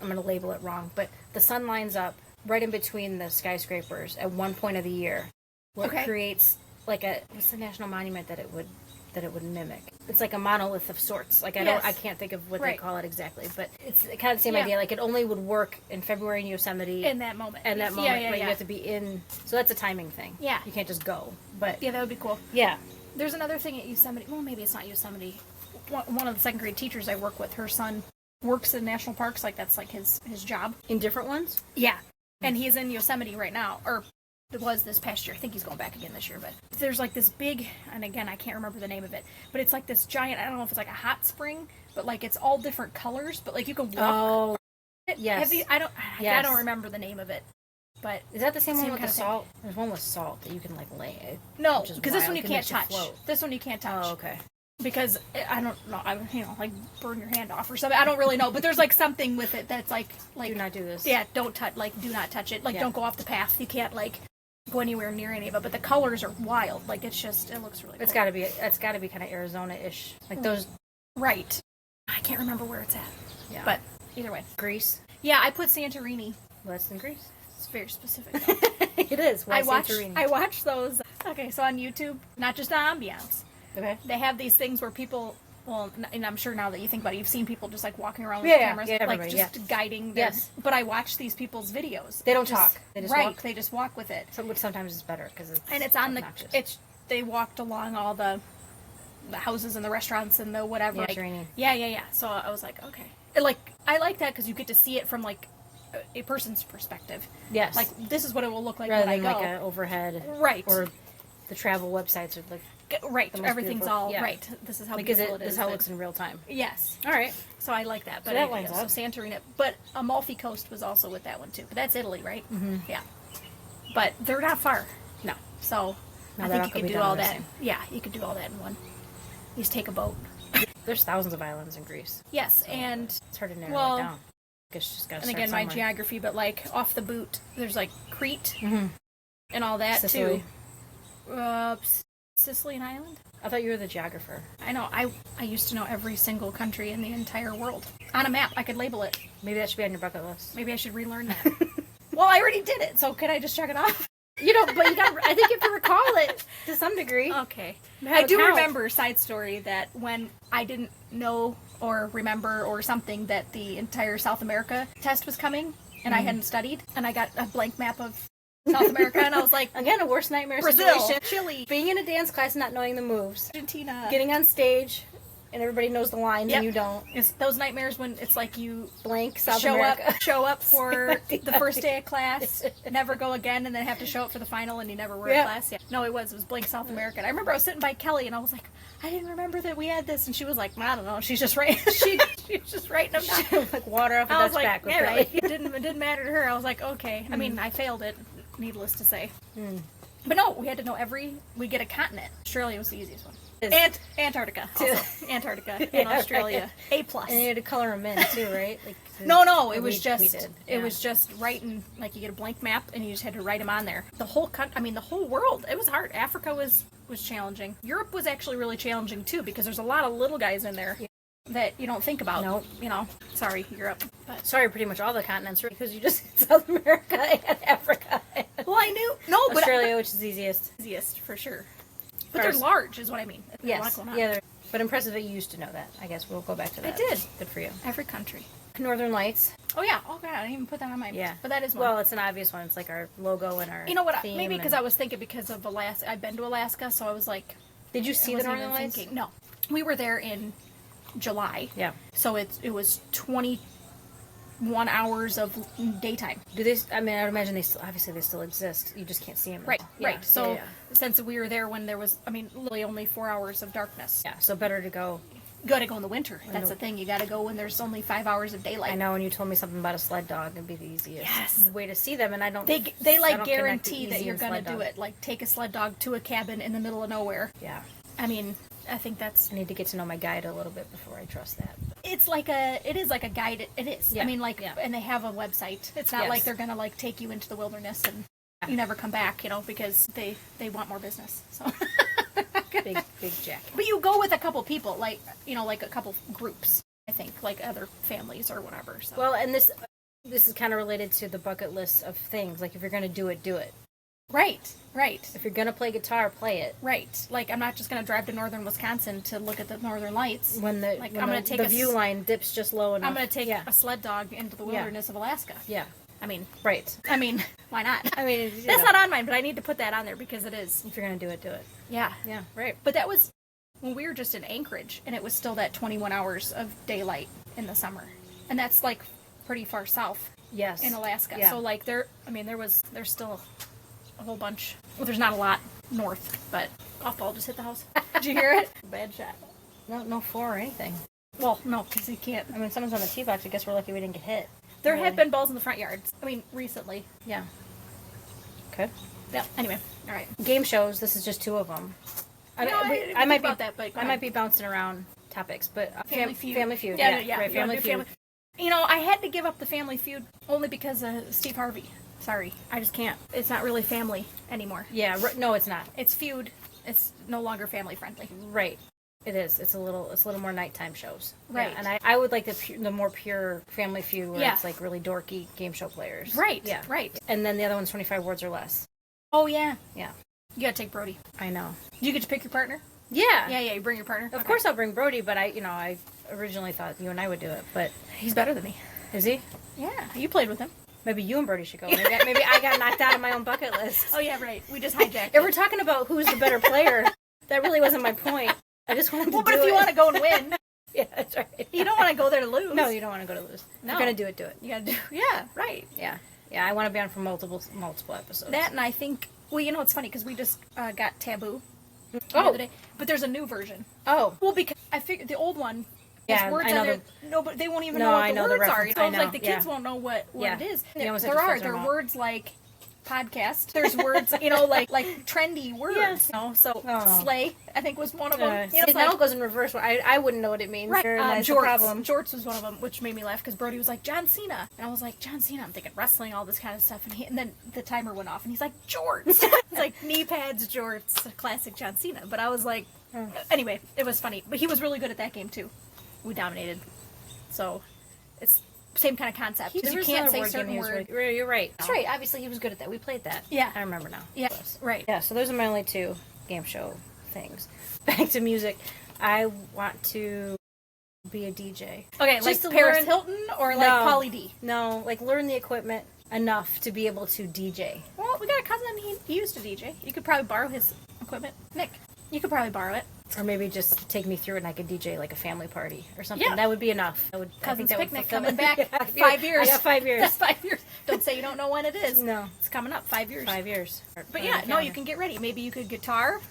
Speaker 2: gonna label it wrong, but the sun lines up right in between the skyscrapers at one point of the year, where
Speaker 1: Okay.
Speaker 2: it creates like what's the national monument that it would that it would mimic. It's like a monolith of sorts. Like I can't think of what they call it exactly, but it's kind of the same idea. Like it only would work in February in Yosemite.
Speaker 1: In that moment.
Speaker 2: But you have to be in. So that's a timing thing.
Speaker 1: Yeah.
Speaker 2: You can't just go. But
Speaker 1: yeah, that would be cool.
Speaker 2: Yeah.
Speaker 1: There's another thing at Yosemite. Well, maybe it's not Yosemite. One of the second grade teachers I work with, her son works in national parks. Like that's like his job.
Speaker 2: In different ones?
Speaker 1: Yeah. And he's in Yosemite right now, or it was this past year. I think he's going back again this year. But there's like this big, and again, I can't remember the name of it, but it's like this giant, I don't know if it's like a hot spring, but like it's all different colors, but like you can walk.
Speaker 2: Oh, yes.
Speaker 1: I don't remember the name of it. But
Speaker 2: is that the same one with the
Speaker 1: kind of
Speaker 2: salt? There's one with salt that you can like lay it.
Speaker 1: No, because this one you can't touch.
Speaker 2: Float.
Speaker 1: This one you can't touch.
Speaker 2: Oh, okay.
Speaker 1: Because I don't know, like burn your hand off or something. I don't really know, but there's like something with it that's like
Speaker 2: do not do this.
Speaker 1: Yeah, don't touch. Like, do not touch it. Like, don't go off the path. You can't like go anywhere near any of it. But the colors are wild. Like, it looks really.
Speaker 2: It's
Speaker 1: cool.
Speaker 2: It's got to be kind of Arizona-ish, like those.
Speaker 1: Right. I can't remember where it's at.
Speaker 2: Yeah.
Speaker 1: But either way,
Speaker 2: Greece.
Speaker 1: Yeah, I put Santorini.
Speaker 2: Well, that's in Greece.
Speaker 1: It's very specific.
Speaker 2: It is. Why
Speaker 1: Santorini? I watch those. Okay, so on YouTube, not just the ambiance.
Speaker 2: Okay.
Speaker 1: They have these things where people. Well, and I'm sure now that you think about it, you've seen people just like walking around with cameras, like just guiding them.
Speaker 2: Yes.
Speaker 1: But I watch these people's videos.
Speaker 2: They don't talk. They just walk.
Speaker 1: They just walk with it.
Speaker 2: Which sometimes is better because
Speaker 1: it's on obnoxious. They walked along all the houses and the restaurants and the whatever. Yeah. So I was like, okay, I like that because you get to see it from like a person's perspective.
Speaker 2: Yes.
Speaker 1: Like this is what it will look like
Speaker 2: rather
Speaker 1: when
Speaker 2: than
Speaker 1: I go.
Speaker 2: like an overhead.
Speaker 1: Right.
Speaker 2: Or the travel websites are like.
Speaker 1: Right, everything's all right. This is how beautiful it is.
Speaker 2: This is how it looks in real time.
Speaker 1: Yes.
Speaker 2: All right.
Speaker 1: So I like that. But
Speaker 2: so that lines up.
Speaker 1: So Santorini, but Amalfi Coast was also with that one too. But that's Italy, right? Mm-hmm. Yeah. But they're not far.
Speaker 2: No.
Speaker 1: So I think you could do all that. Yeah, you could do all that in one. You just take a boat.
Speaker 2: There's thousands of islands in Greece.
Speaker 1: Yes,
Speaker 2: so
Speaker 1: and
Speaker 2: it's hard to narrow it down. I guess you just gotta
Speaker 1: and again, my geography, but like off the boot, there's like Crete and all that
Speaker 2: Sicily.
Speaker 1: Too. Sicily and Ireland?
Speaker 2: I thought you were the geographer.
Speaker 1: I know. I used to know every single country in the entire world. On a map, I could label it.
Speaker 2: Maybe that should be on your bucket list.
Speaker 1: Maybe I should relearn that. Well, I already did it, so can I just check it off?
Speaker 2: But you got I think you have to recall it to some degree.
Speaker 1: Okay. I do remember, side story, that when I didn't know or remember or something that the entire South America test was coming, and I hadn't studied, and I got a blank map of South America, and I was like,
Speaker 2: again, a worst nightmare
Speaker 1: Brazil,
Speaker 2: situation.
Speaker 1: Chile,
Speaker 2: being in a dance class, not knowing the moves,
Speaker 1: Argentina,
Speaker 2: getting on stage, and everybody knows the lines, and you don't.
Speaker 1: It's those nightmares when it's like you
Speaker 2: blank South America.
Speaker 1: Show up for the first day of class, never go again, and then have to show up for the final, and you never were in class. Yeah. No, it was blank South America. And I remember I was sitting by Kelly, and I was like, I didn't remember that we had this, and she was like, I don't know, she's just writing. she was just writing them down.
Speaker 2: Like water off a duck's back.
Speaker 1: Yeah, right. It didn't matter to her. I was like, okay. I mean, I failed it. Needless to say. But no, we had to know we get a continent. Australia was the easiest one. And Antarctica. Also. Antarctica and Australia. Right. A+.
Speaker 2: And you had to color them in too, right? Like
Speaker 1: no, it was just writing, like you get a blank map and you just had to write them on there. The whole the whole world. It was hard. Africa was challenging. Europe was actually really challenging too because there's a lot of little guys in there. That you don't think about.
Speaker 2: Nope.
Speaker 1: Sorry, Europe. But
Speaker 2: sorry, pretty much all the continents, right? Because you just South America and Africa.
Speaker 1: Well, I knew. No, but
Speaker 2: Australia, which is easiest.
Speaker 1: Easiest, for sure. But they're large, is what I mean.
Speaker 2: Yes. Yeah, but impressive that you used to know that. I guess we'll go back to that.
Speaker 1: I did.
Speaker 2: Good for you.
Speaker 1: Every country.
Speaker 2: Northern Lights.
Speaker 1: Oh, yeah. Oh, God, I didn't even put that on my...
Speaker 2: Yeah.
Speaker 1: But that is one.
Speaker 2: Well, it's an obvious one. It's like our logo and our
Speaker 1: theme. Maybe because I was thinking because of Alaska. I've been to Alaska, so I was like...
Speaker 2: Did you see the Northern Lights?
Speaker 1: No. We were there in July.
Speaker 2: Yeah.
Speaker 1: So it was 21 hours of daytime.
Speaker 2: Do they? I mean, I would imagine they still exist. You just can't see them.
Speaker 1: Right. Right. So since we were there when there was, literally only 4 hours of darkness.
Speaker 2: Yeah. So better to go.
Speaker 1: You got to go in the winter. That's the thing. You got to go when there's only 5 hours of daylight.
Speaker 2: I know. And you told me something about a sled dog. It'd be the easiest way to see them. And I don't.
Speaker 1: They guarantee that you're gonna do it. Like take a sled dog to a cabin in the middle of nowhere.
Speaker 2: Yeah.
Speaker 1: I think that's...
Speaker 2: I need to get to know my guide a little bit before I trust that.
Speaker 1: It is like a guide. It is. Yeah. And they have a website. It's not like they're going to take you into the wilderness and you never come back, because they want more business. So
Speaker 2: big jacket.
Speaker 1: But you go with a couple people, like a couple groups, I think, like other families or whatever. So.
Speaker 2: Well, and this is kind of related to the bucket list of things. Like if you're going to do it, do it.
Speaker 1: Right. Right.
Speaker 2: If you're gonna play guitar, play it.
Speaker 1: Right. Like, I'm not just going to drive to northern Wisconsin to look at the northern lights.
Speaker 2: When the
Speaker 1: Like,
Speaker 2: when
Speaker 1: I'm
Speaker 2: the,
Speaker 1: gonna take
Speaker 2: the
Speaker 1: a
Speaker 2: view line dips just low enough.
Speaker 1: I'm going to take
Speaker 2: yeah.
Speaker 1: a sled dog into the wilderness of Alaska.
Speaker 2: Yeah.
Speaker 1: I mean,
Speaker 2: Right.
Speaker 1: why not?
Speaker 2: I mean,
Speaker 1: That's not on mine, but I need to put that on there because it is.
Speaker 2: If you're gonna do it, do it.
Speaker 1: Yeah.
Speaker 2: Yeah. Right.
Speaker 1: But that was when we were just in Anchorage, and it was still that 21 hours of daylight in the summer. And that's, like, pretty far south
Speaker 2: Yes.
Speaker 1: in Alaska.
Speaker 2: Yeah.
Speaker 1: So, like, there's still a whole bunch. Well, there's not a lot north, but golf ball just hit the house. Did you hear it? Bad shot.
Speaker 2: No four or anything.
Speaker 1: Well, no, because you can't.
Speaker 2: I mean, someone's on the tee box. I guess we're lucky we didn't get hit.
Speaker 1: There
Speaker 2: Really.
Speaker 1: have been balls in the front yards. I mean, recently.
Speaker 2: Yeah. Okay.
Speaker 1: Yeah. Anyway, all right.
Speaker 2: Game shows. This is just 2 of them.
Speaker 1: I
Speaker 2: I might be
Speaker 1: about that, but go
Speaker 2: I
Speaker 1: ahead.
Speaker 2: might be bouncing around topics, but
Speaker 1: Family Feud.
Speaker 2: Family Feud.
Speaker 1: Yeah,
Speaker 2: Right.
Speaker 1: you
Speaker 2: Family
Speaker 1: wanna do
Speaker 2: Feud.
Speaker 1: You know, I had to give up the Family Feud only because of Steve Harvey. Sorry, I just can't. It's not really family anymore.
Speaker 2: Yeah. No, it's not.
Speaker 1: It's feud. It's no longer family friendly.
Speaker 2: Right. It is. It's a little more nighttime shows.
Speaker 1: Right.
Speaker 2: Yeah, and I would like the more pure Family Feud where
Speaker 1: Yeah.
Speaker 2: it's like really dorky game show players.
Speaker 1: Right.
Speaker 2: Yeah.
Speaker 1: Right.
Speaker 2: And then the other one's 25 words or less.
Speaker 1: Oh yeah.
Speaker 2: Yeah.
Speaker 1: You gotta take Brody.
Speaker 2: I know.
Speaker 1: You get to pick your partner.
Speaker 2: Yeah.
Speaker 1: Yeah. You bring your partner.
Speaker 2: Of course I'll bring Brody, but I originally thought you and I would do it, but
Speaker 1: he's better than me.
Speaker 2: is he?
Speaker 1: Yeah. You played with him.
Speaker 2: Maybe you and Brody should go. Maybe I got knocked out of my own bucket list.
Speaker 1: Oh yeah. Right. We just hijacked.
Speaker 2: If we're talking about who's the better player, that really wasn't my point. I just wanted to
Speaker 1: Well, but
Speaker 2: do
Speaker 1: if you
Speaker 2: it.
Speaker 1: want to go and win,
Speaker 2: Yeah, that's right.
Speaker 1: you don't want to go there to lose.
Speaker 2: No, you don't want to go to lose.
Speaker 1: No.
Speaker 2: If you're going to do it, do it.
Speaker 1: You gotta do. Yeah. Right.
Speaker 2: Yeah. Yeah, I want to be on for multiple episodes.
Speaker 1: That, and I think. Well, you know, it's funny because we just got Taboo the
Speaker 2: Oh.
Speaker 1: other day, but there's a new version.
Speaker 2: Oh.
Speaker 1: Well, because I figured the old one.
Speaker 2: Yeah,
Speaker 1: has words
Speaker 2: I know
Speaker 1: in it. No, but they won't even
Speaker 2: No,
Speaker 1: know what
Speaker 2: I
Speaker 1: the
Speaker 2: know the
Speaker 1: words are.
Speaker 2: reference.
Speaker 1: So
Speaker 2: I
Speaker 1: it's like
Speaker 2: know,
Speaker 1: the kids
Speaker 2: yeah.
Speaker 1: won't know what
Speaker 2: Yeah.
Speaker 1: it is.
Speaker 2: You almost have to filter
Speaker 1: There
Speaker 2: them
Speaker 1: are
Speaker 2: out.
Speaker 1: words like podcast. There's words, you know, like trendy words.
Speaker 2: Yes.
Speaker 1: You know, so
Speaker 2: Oh.
Speaker 1: slay, I think, was one of them. You know,
Speaker 2: See,
Speaker 1: it's
Speaker 2: now
Speaker 1: like,
Speaker 2: it goes in reverse. I wouldn't know what it means.
Speaker 1: right,
Speaker 2: That's the
Speaker 1: jorts.
Speaker 2: problem.
Speaker 1: Jorts was one of them, which made me laugh because Brody was like John Cena, and I was like John Cena. I'm thinking wrestling, all this kind of stuff, and then the timer went off, and he's like jorts. It's like knee pads, jorts, classic John Cena. But I was like, anyway, it was funny. But he was really good at that game too. We dominated. So it's same kind of concept.
Speaker 2: There
Speaker 1: You
Speaker 2: was
Speaker 1: can't
Speaker 2: another
Speaker 1: say
Speaker 2: word
Speaker 1: certain
Speaker 2: game he was
Speaker 1: words.
Speaker 2: really- You're right. That's right. Obviously, he was good at that. We played that.
Speaker 1: Yeah.
Speaker 2: I remember now.
Speaker 1: Yeah, right.
Speaker 2: Yeah, so those are my only 2 game show things. Back to music. I want to be a DJ.
Speaker 1: Okay,
Speaker 2: Just
Speaker 1: like
Speaker 2: to
Speaker 1: Paris
Speaker 2: learn-
Speaker 1: Hilton or like
Speaker 2: No.
Speaker 1: Pauly D.
Speaker 2: No, like learn the equipment enough to be able to DJ.
Speaker 1: Well, we got a cousin. He used to DJ. You could probably borrow his equipment. Nick, you could probably borrow it.
Speaker 2: Or maybe just take me through it and I could DJ like a family party or something.
Speaker 1: Yeah.
Speaker 2: That would be enough. I think
Speaker 1: Cousin's
Speaker 2: that would
Speaker 1: picnic
Speaker 2: fulfill
Speaker 1: coming
Speaker 2: it.
Speaker 1: back.
Speaker 2: Yeah,
Speaker 1: 5 years.
Speaker 2: I got 5 years.
Speaker 1: 5 years. Don't say you don't know when it is.
Speaker 2: No.
Speaker 1: It's coming up. 5 years.
Speaker 2: 5 years.
Speaker 1: But yeah, no, you can get ready. Maybe you could guitar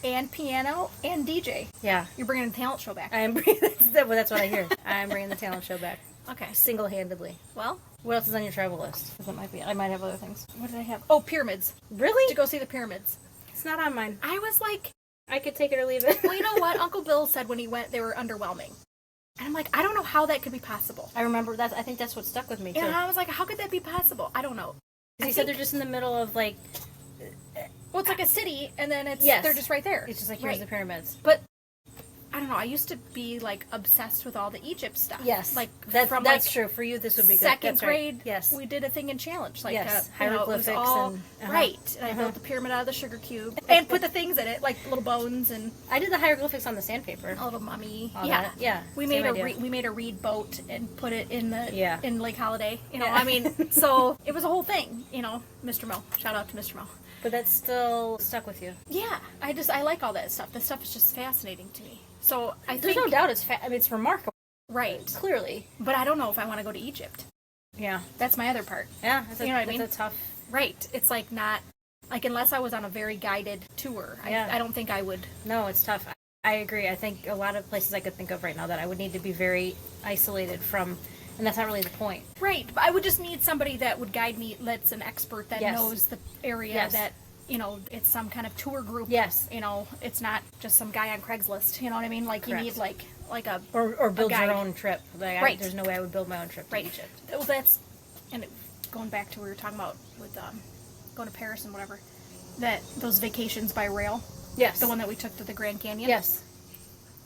Speaker 1: and piano and DJ.
Speaker 2: Yeah.
Speaker 1: You're bringing the talent show back.
Speaker 2: I am bringing, that's what I hear. I am bringing the talent show back.
Speaker 1: Okay.
Speaker 2: Single-handedly.
Speaker 1: Well,
Speaker 2: What else is on your travel list? 'Cause I might have other things.
Speaker 1: what did I have? Oh, pyramids.
Speaker 2: Really?
Speaker 1: To go see the pyramids.
Speaker 2: It's not on mine.
Speaker 1: I was like,
Speaker 2: I could take it or leave it.
Speaker 1: well, you know what? Uncle Bill said when he went, they were underwhelming. And I'm like, I don't know how that could be possible.
Speaker 2: I remember that. I think that's what stuck with me too.
Speaker 1: And I was like, how could that be possible? I don't know.
Speaker 2: He said they're just in the middle of like.
Speaker 1: Well, it's like a city, and then
Speaker 2: Yes.
Speaker 1: they're just right there.
Speaker 2: It's just like here's
Speaker 1: Right.
Speaker 2: the pyramids.
Speaker 1: But I don't know. I used to be like obsessed with all the Egypt stuff.
Speaker 2: Yes,
Speaker 1: like
Speaker 2: that's
Speaker 1: from
Speaker 2: that's
Speaker 1: like,
Speaker 2: true. For you, this would be good.
Speaker 1: second
Speaker 2: That's right.
Speaker 1: grade.
Speaker 2: Yes.
Speaker 1: we did a thing in challenge, like
Speaker 2: Yes,
Speaker 1: it was
Speaker 2: hieroglyphics
Speaker 1: all,
Speaker 2: and-
Speaker 1: right. And I built the pyramid out of the sugar cube and put the things in it, like little bones and
Speaker 2: I did the hieroglyphics on the sandpaper.
Speaker 1: a little mummy.
Speaker 2: All
Speaker 1: yeah,
Speaker 2: that. Yeah,
Speaker 1: We
Speaker 2: same
Speaker 1: made
Speaker 2: idea.
Speaker 1: we made a reed boat and put it in the
Speaker 2: Yeah.
Speaker 1: in Lake Holiday. You know,
Speaker 2: Yeah.
Speaker 1: I mean, so it was a whole thing. You know, Mr. Mo. Shout out to Mr. Mo.
Speaker 2: But that's still stuck with you.
Speaker 1: Yeah, I like all that stuff. This stuff is just fascinating to me. So I
Speaker 2: There's
Speaker 1: think
Speaker 2: no doubt it's remarkable.
Speaker 1: right,
Speaker 2: Clearly.
Speaker 1: but I don't know if I want to go to Egypt.
Speaker 2: Yeah.
Speaker 1: That's my other part.
Speaker 2: Yeah. That's
Speaker 1: You know what I mean?
Speaker 2: That's a tough.
Speaker 1: Right. It's like not like unless I was on a very guided tour.
Speaker 2: Yeah.
Speaker 1: I don't think I would.
Speaker 2: No, it's tough. I agree. I think a lot of places I could think of right now that I would need to be very isolated from, and that's not really the point.
Speaker 1: Right. But I would just need somebody that would guide me. That's an expert that
Speaker 2: Yes.
Speaker 1: knows the area.
Speaker 2: Yes.
Speaker 1: That it's some kind of tour group.
Speaker 2: Yes.
Speaker 1: It's not just some guy on Craigslist. You know what I mean? Like
Speaker 2: Correct.
Speaker 1: you need like a
Speaker 2: Or build
Speaker 1: guide.
Speaker 2: your own trip. Like,
Speaker 1: Right.
Speaker 2: there's no way I would build my own trip to
Speaker 1: right.
Speaker 2: Egypt.
Speaker 1: Well, that's going back to what we were talking about with going to Paris and whatever. That those vacations by rail.
Speaker 2: Yes.
Speaker 1: The one that we took to the Grand Canyon.
Speaker 2: Yes.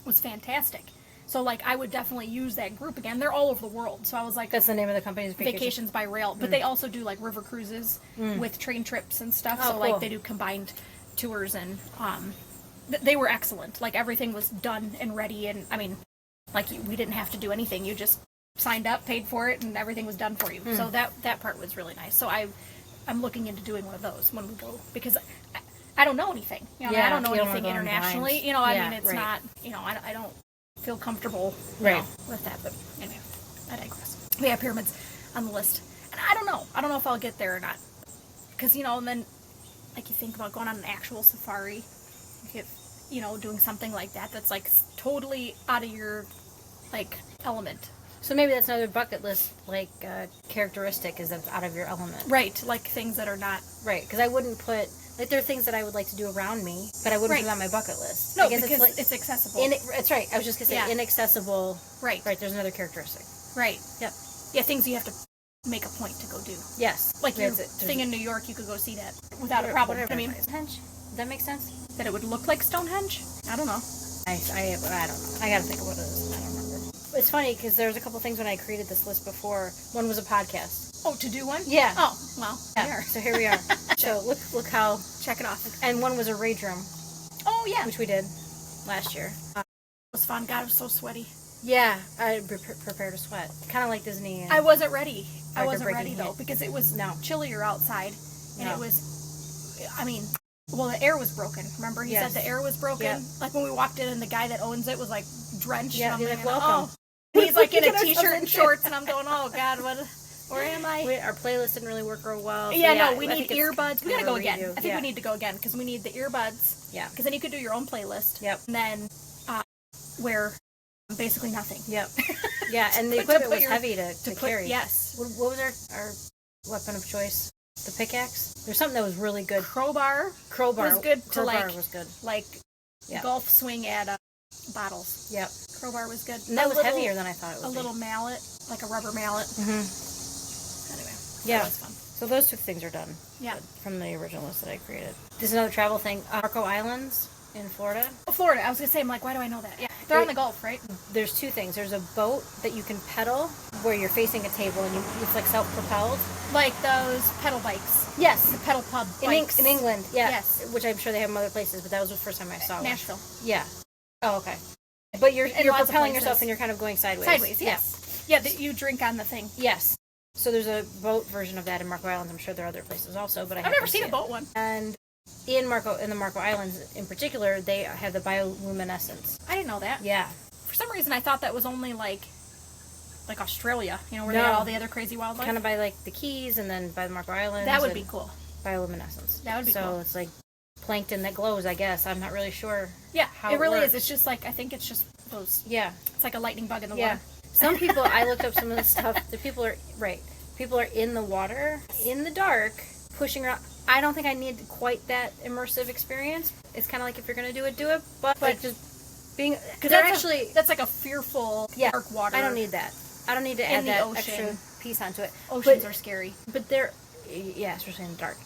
Speaker 1: Was fantastic. So, like, I would definitely use that group again. They're all over the world. So I was like...
Speaker 2: That's the name of the company's
Speaker 1: Vacations by Rail. But they also do, like, river cruises with train trips and stuff.
Speaker 2: Oh,
Speaker 1: so,
Speaker 2: cool.
Speaker 1: like, they do combined tours and... they were excellent. Like, everything was done and ready. And, I mean, like, we didn't have to do anything. You just signed up, paid for it, and everything was done for you. So that part was really nice. So I'm looking into doing one of those when we go. Because... I don't know anything. You know, I don't know anything internationally. You know, I mean, it's not, you know, I don't feel comfortable with that. But anyway, I digress. We have pyramids on the list. And I don't know. I don't know if I'll get there or not. Because, you know, and then, like, you think about going on an actual safari. You know, doing something like that that's, like, totally out of your, like, element.
Speaker 2: So maybe that's another bucket list, like, characteristic is that it's out of your element.
Speaker 1: Right. Like, things that are not...
Speaker 2: Right. Because I wouldn't put... Like, there are things that I would like to do around me, but I wouldn't put it on my bucket list.
Speaker 1: No,
Speaker 2: I guess
Speaker 1: because
Speaker 2: it's, like,
Speaker 1: it's accessible.
Speaker 2: That's right. I was just going to say inaccessible.
Speaker 1: Right.
Speaker 2: Right, there's another characteristic.
Speaker 1: Right.
Speaker 2: Yep.
Speaker 1: Yeah, things you have to make a point to go do.
Speaker 2: Yes.
Speaker 1: Like your thing in New York, you could go see that without a problem.
Speaker 2: Whatever.
Speaker 1: I mean,
Speaker 2: Stonehenge? Does that make sense?
Speaker 1: That it would look like Stonehenge? I don't know.
Speaker 2: I don't know. I got to think of what it is. I don't remember. It's funny because there's a couple things when I created this list before. One was a podcast.
Speaker 1: Oh, to do one?
Speaker 2: Yeah.
Speaker 1: Oh, well,
Speaker 2: Yeah. So here we are. So look how...
Speaker 1: Check it off.
Speaker 2: And one was a rage room.
Speaker 1: Oh, yeah.
Speaker 2: Which we did last year.
Speaker 1: It was fun. God, it was so sweaty.
Speaker 2: Yeah, I prepared to sweat. Kind of like Disney.
Speaker 1: I wasn't ready. I wasn't
Speaker 2: Record-breaking
Speaker 1: ready, though,
Speaker 2: hit.
Speaker 1: because it was chillier outside. And
Speaker 2: No.
Speaker 1: it was, I mean, well, the air was broken. Remember? He
Speaker 2: Yes.
Speaker 1: said the air was broken.
Speaker 2: Yep.
Speaker 1: Like when we walked in and the guy that owns it was like drenched.
Speaker 2: Yeah,
Speaker 1: and
Speaker 2: he's
Speaker 1: I'm
Speaker 2: like,
Speaker 1: thinking,
Speaker 2: welcome.
Speaker 1: Oh. He's like in
Speaker 2: We
Speaker 1: a
Speaker 2: get
Speaker 1: t-shirt
Speaker 2: ourselves
Speaker 1: and
Speaker 2: into-
Speaker 1: shorts, and I'm going, oh, God, where am I?
Speaker 2: Our playlist didn't really work real well. So
Speaker 1: Yeah, no, we
Speaker 2: I
Speaker 1: need
Speaker 2: think it's
Speaker 1: earbuds. We
Speaker 2: kind
Speaker 1: gotta
Speaker 2: of
Speaker 1: go
Speaker 2: a
Speaker 1: again.
Speaker 2: redo.
Speaker 1: I think we need to go again because we need the earbuds.
Speaker 2: Yeah.
Speaker 1: Because then you could do your own playlist.
Speaker 2: Yep.
Speaker 1: And then wear basically nothing.
Speaker 2: Yep. Yeah, and the
Speaker 1: To
Speaker 2: equipment
Speaker 1: put
Speaker 2: was
Speaker 1: your-
Speaker 2: heavy to carry.
Speaker 1: Yes.
Speaker 2: What was our weapon of choice? The pickaxe? There's something that was really good.
Speaker 1: Crowbar
Speaker 2: Crowbar
Speaker 1: was good to
Speaker 2: Crowbar was good.
Speaker 1: like
Speaker 2: Yeah.
Speaker 1: golf swing at bottles.
Speaker 2: Yep.
Speaker 1: Crowbar was good.
Speaker 2: And that was heavier than I thought it would
Speaker 1: A
Speaker 2: be.
Speaker 1: little mallet, like a rubber mallet.
Speaker 2: Mm-hmm.
Speaker 1: Anyway,
Speaker 2: Yeah.
Speaker 1: that was fun.
Speaker 2: So those two things are done.
Speaker 1: Yeah.
Speaker 2: From the original list that I created. This is another travel thing. Marco Islands in Florida.
Speaker 1: Oh, Florida. I was gonna say, I'm like, why do I know that? Yeah, they're on the Gulf, right?
Speaker 2: There's two things. There's a boat that you can pedal where you're facing a table and it's like self-propelled.
Speaker 1: Like those pedal bikes.
Speaker 2: Yes.
Speaker 1: The pedal pub
Speaker 2: In
Speaker 1: bikes.
Speaker 2: England, yeah.
Speaker 1: Yes.
Speaker 2: Which I'm sure they have in other places, but that was the first time I saw one.
Speaker 1: Nashville.
Speaker 2: Yeah. Oh, okay. But you're
Speaker 1: lots of
Speaker 2: propelling
Speaker 1: places.
Speaker 2: yourself and you're kind of going sideways.
Speaker 1: Sideways, yes. Yeah, that you drink on the thing.
Speaker 2: Yes. So there's a boat version of that in Marco Islands. I'm sure there are other places also, but
Speaker 1: I've never seen a boat one.
Speaker 2: And in the Marco Islands in particular, they have the bioluminescence.
Speaker 1: I didn't know that.
Speaker 2: Yeah.
Speaker 1: For some reason, I thought that was only like Australia, you know, where they
Speaker 2: No.
Speaker 1: had all the other crazy wildlife.
Speaker 2: Kind of by like the Keys and then by the Marco Islands.
Speaker 1: That would
Speaker 2: and
Speaker 1: be cool.
Speaker 2: Bioluminescence.
Speaker 1: That would be
Speaker 2: so
Speaker 1: cool.
Speaker 2: it's like plankton that glows, I guess. I'm not really sure.
Speaker 1: Yeah,
Speaker 2: how
Speaker 1: it really
Speaker 2: works.
Speaker 1: is. It's just like, I think it's just those.
Speaker 2: Yeah.
Speaker 1: It's like a lightning bug in the
Speaker 2: Yeah.
Speaker 1: water.
Speaker 2: Some people, I looked up some of the stuff. The people are in the water, in the dark, pushing around. I don't think I need quite that immersive experience. It's kind of like if you're going to do it, but like just being, because they're actually,
Speaker 1: that's like a fearful dark water.
Speaker 2: I don't need that. I don't need to
Speaker 1: In
Speaker 2: add
Speaker 1: the
Speaker 2: that
Speaker 1: ocean.
Speaker 2: extra piece onto it.
Speaker 1: Oceans are scary.
Speaker 2: But they're, yeah, especially in the dark.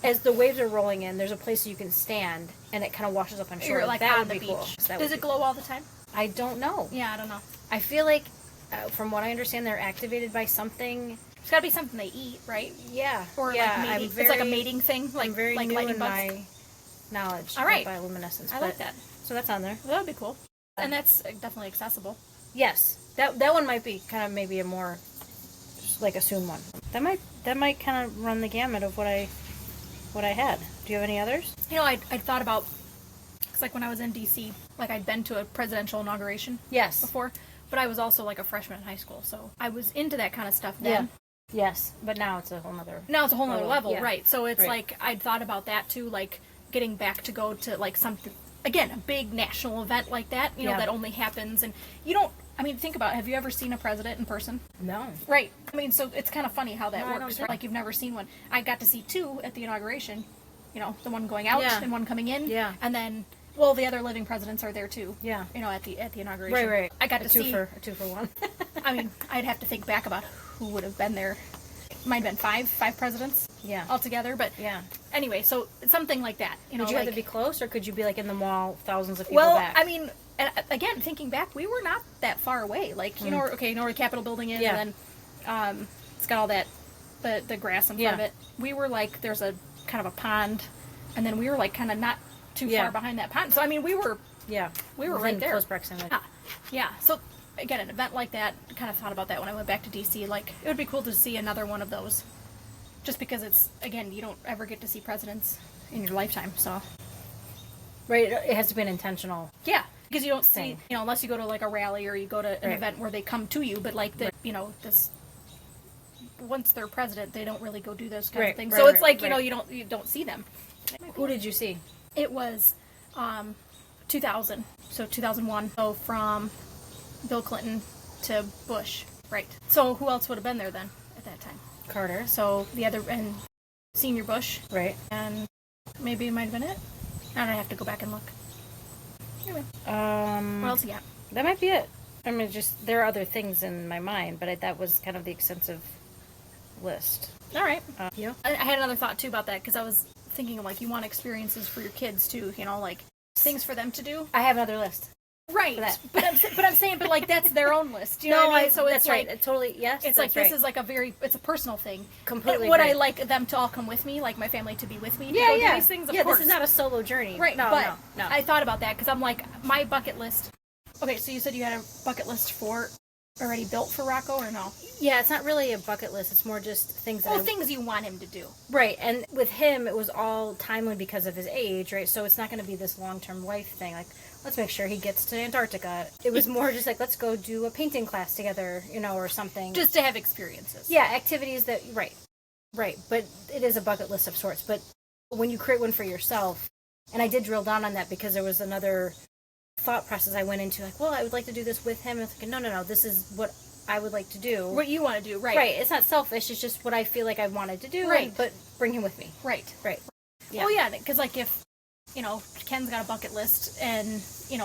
Speaker 2: As the waves are rolling in, there's a place you can stand, and it kind of washes up on shore.
Speaker 1: You're like
Speaker 2: that
Speaker 1: on
Speaker 2: would
Speaker 1: the
Speaker 2: be
Speaker 1: beach.
Speaker 2: cool. That
Speaker 1: Does
Speaker 2: would
Speaker 1: it
Speaker 2: be
Speaker 1: glow all the time?
Speaker 2: I don't know.
Speaker 1: Yeah, I don't know.
Speaker 2: I feel like, from what I understand, they're activated by something.
Speaker 1: There's got to be something they eat, right?
Speaker 2: Yeah.
Speaker 1: Or
Speaker 2: yeah,
Speaker 1: like mating. It's like a mating thing, like
Speaker 2: I'm very
Speaker 1: like
Speaker 2: new
Speaker 1: lightning
Speaker 2: in
Speaker 1: bugs.
Speaker 2: my knowledge
Speaker 1: All right.
Speaker 2: of bioluminescence.
Speaker 1: I like that.
Speaker 2: So that's on there.
Speaker 1: That would be cool. And that's definitely accessible.
Speaker 2: Yes, that one might be kind of maybe a more just like assume one. That might kind of run the gamut of what I had. Do you have any others?
Speaker 1: You know, I'd thought about, because like when I was in D.C., like I'd been to a presidential inauguration
Speaker 2: Yes.
Speaker 1: before, but I was also like a freshman in high school, so I was into that kind of stuff then.
Speaker 2: Yeah. Yes, but now it's a whole nother.
Speaker 1: Now it's a whole nother level,
Speaker 2: yeah.
Speaker 1: right? So it's
Speaker 2: Right.
Speaker 1: like I'd thought about that too, like getting back to go to like something, again, a big national event like that, you know,
Speaker 2: Yeah.
Speaker 1: that only happens, and you don't, I mean, think about it. Have you ever seen a president in person?
Speaker 2: No.
Speaker 1: Right. I mean, so it's kind of funny how that
Speaker 2: No, I don't
Speaker 1: works,
Speaker 2: think-
Speaker 1: right? Like you've never seen one. I got to see two at the inauguration, you know, the one going out
Speaker 2: Yeah.
Speaker 1: and one coming in.
Speaker 2: Yeah.
Speaker 1: And then, well, the other living presidents are there too.
Speaker 2: Yeah.
Speaker 1: You know, at the inauguration.
Speaker 2: Right.
Speaker 1: I got
Speaker 2: a
Speaker 1: to
Speaker 2: two
Speaker 1: see.
Speaker 2: for a 2 for 1.
Speaker 1: I mean, I'd have to think back about who would have been there. Might have been five presidents.
Speaker 2: Yeah.
Speaker 1: Altogether, but
Speaker 2: Yeah.
Speaker 1: anyway, so something like that. You know,
Speaker 2: Would you
Speaker 1: like,
Speaker 2: have to be close, or could you be like in the mall, thousands of people
Speaker 1: well,
Speaker 2: back?
Speaker 1: I mean, and again, thinking back, we were not that far away. Like, you know where the Capitol building is, and then it's got all that, the grass in front of it. We were like, there's a kind of a pond, and then we were like kind of not too far behind that pond. So, I mean, we were right there.
Speaker 2: Close proximity.
Speaker 1: Yeah. So, again, an event like that, I kind of thought about that when I went back to DC. Like, it would be cool to see another one of those. Just because it's, again, you don't ever get to see presidents in your lifetime, so.
Speaker 2: Right, it has to be an intentional.
Speaker 1: Yeah, because you don't see, unless you go to like a rally or you go to an event where they come to you, but like this, once they're president, they don't really go do those kinds of things. So it's like, you don't see them.
Speaker 2: Who did you see?
Speaker 1: It was 2000, so 2001. So from Bill Clinton to Bush, right. So who else would have been there then at that time?
Speaker 2: Carter.
Speaker 1: So the other, and Senior Bush.
Speaker 2: Right.
Speaker 1: And maybe it might have been it. I don't have to go back and look. Anyway. What else you got?
Speaker 2: That might be it. I mean, just, there are other things in my mind, but that was kind of the extensive list.
Speaker 1: All right.
Speaker 2: You?
Speaker 1: I had another thought, too, about that, because I was thinking of, like, you want experiences for your kids, too, like, things for them to do.
Speaker 2: I have another list.
Speaker 1: Right, but I'm saying, like, that's their own list. You know what I mean? So
Speaker 2: that's
Speaker 1: it's
Speaker 2: right.
Speaker 1: Like,
Speaker 2: totally, yes.
Speaker 1: It's like, this is like it's a personal thing.
Speaker 2: Completely.
Speaker 1: Would I like them to all come with me, like my family to be with me to go do these things? Of course.
Speaker 2: This is not a solo journey.
Speaker 1: Right,
Speaker 2: No.
Speaker 1: I thought about that, because I'm like, my bucket list. Okay, so you said you had a bucket list already built for Rocco, or no?
Speaker 2: Yeah, it's not really a bucket list. It's more just things that
Speaker 1: things you want him to do.
Speaker 2: Right, and with him, it was all timely because of his age, right? So it's not going to be this long-term life thing. Like, let's make sure he gets to Antarctica. It was more just like, let's go do a painting class together, or something.
Speaker 1: Just to have experiences.
Speaker 2: Yeah, activities that, right. But it is a bucket list of sorts. But when you create one for yourself, and I did drill down on that because there was another thought process I went into, like, well, I would like to do this with him. And it's like, no, this is what I would like to do.
Speaker 1: What you want to do, right.
Speaker 2: Right, it's not selfish, it's just what I feel like I wanted to do,
Speaker 1: right.
Speaker 2: But bring him with me.
Speaker 1: Right.
Speaker 2: Yeah.
Speaker 1: Well, yeah, because, like, if, Ken's got a bucket list, and,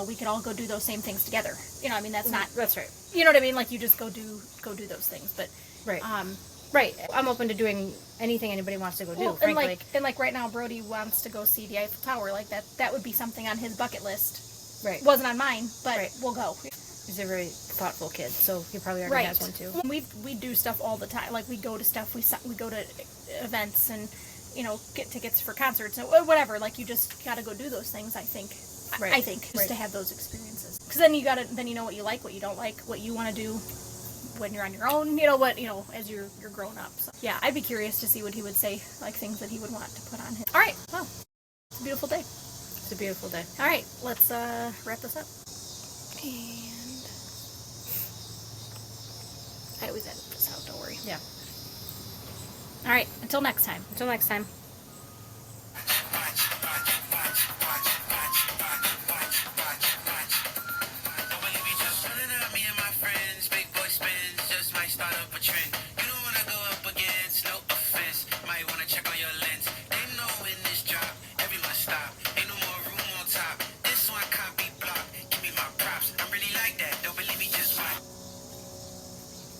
Speaker 1: we could all go do those same things together. I mean, that's not...
Speaker 2: That's right.
Speaker 1: You know what I mean? Like, you just go do those things, but...
Speaker 2: Right. Right. I'm open to doing anything anybody wants to go do, frankly.
Speaker 1: And right now, Brody wants to go see the Eiffel Tower. Like, that would be something on his bucket list.
Speaker 2: Right.
Speaker 1: Wasn't on mine, but we'll go.
Speaker 2: He's a very thoughtful kid, so he probably already has one, too.
Speaker 1: We do stuff all the time. Like, we go to stuff, we go to events and... get tickets for concerts or whatever. Like, you just gotta go do those things, I think.
Speaker 2: Right.
Speaker 1: I think, just to have those experiences. Because then you know what you like, what you don't like, what you want to do when you're on your own, as you're grown up. So, yeah, I'd be curious to see what he would say, like, things that he would want to put on his... All right, well, it's a beautiful day.
Speaker 2: It's a beautiful day.
Speaker 1: All right, let's wrap this up. And... I always edit this out, don't worry.
Speaker 2: Yeah.
Speaker 1: All right, until next time.
Speaker 2: Until next time.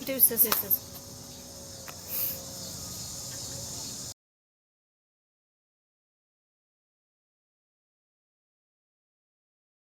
Speaker 2: Deuces.